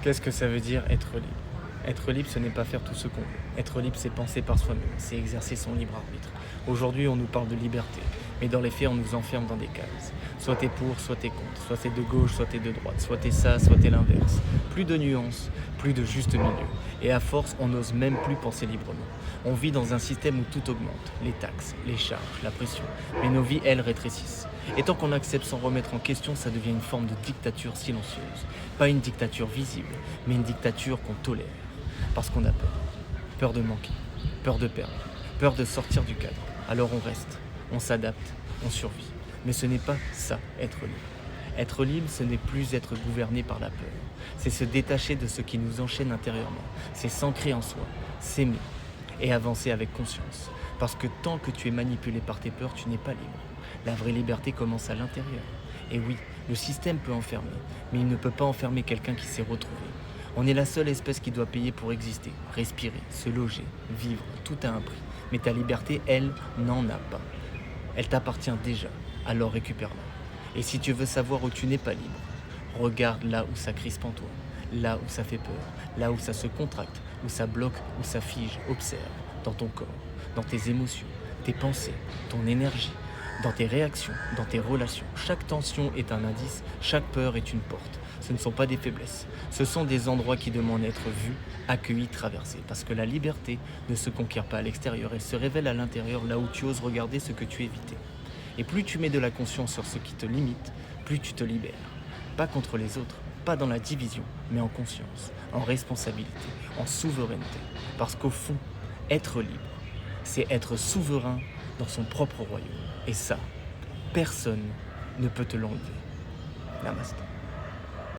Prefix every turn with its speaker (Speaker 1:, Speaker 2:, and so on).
Speaker 1: Qu'est-ce que ça veut dire être libre? Être libre, ce n'est pas faire tout ce qu'on veut. Être libre, c'est penser par soi-même, c'est exercer son libre arbitre. Aujourd'hui, on nous parle de liberté, mais dans les faits, on nous enferme dans des cases. Soit t'es pour, soit t'es contre, soit t'es de gauche, soit t'es de droite, soit t'es ça, soit t'es l'inverse. Plus de nuances, plus de juste milieu. Et à force, on n'ose même plus penser librement. On vit dans un système où tout augmente, les taxes, les charges, la pression. Mais nos vies, elles, rétrécissent. Et tant qu'on accepte sans remettre en question, ça devient une forme de dictature silencieuse. Pas une dictature visible, mais une dictature qu'on tolère. Parce qu'on a peur. Peur de manquer, peur de perdre, peur de sortir du cadre. Alors on reste, on s'adapte, on survit. Mais ce n'est pas ça, être libre. Être libre, ce n'est plus être gouverné par la peur. C'est se détacher de ce qui nous enchaîne intérieurement. C'est s'ancrer en soi, s'aimer et avancer avec conscience. Parce que tant que tu es manipulé par tes peurs, tu n'es pas libre. La vraie liberté commence à l'intérieur. Et oui, le système peut enfermer, mais il ne peut pas enfermer quelqu'un qui s'est retrouvé. On est la seule espèce qui doit payer pour exister, respirer, se loger, vivre, tout a un prix. Mais ta liberté, elle, n'en a pas. Elle t'appartient déjà, alors récupère-la. Et si tu veux savoir où tu n'es pas libre, regarde là où ça crispe en toi, là où ça fait peur, là où ça se contracte, où ça bloque, où ça fige. Observe, dans ton corps, dans tes émotions, tes pensées, ton énergie, dans tes réactions, dans tes relations. Chaque tension est un indice, chaque peur est une porte. Ce ne sont pas des faiblesses, ce sont des endroits qui demandent d'être vus, accueillis, traversés. Parce que la liberté ne se conquiert pas à l'extérieur, elle se révèle à l'intérieur, là où tu oses regarder ce que tu évitais. Et plus tu mets de la conscience sur ce qui te limite, plus tu te libères. Pas contre les autres, pas dans la division, mais en conscience, en responsabilité, en souveraineté. Parce qu'au fond, être libre, c'est être souverain dans son propre royaume. Et ça, personne ne peut te l'enlever. Namaste.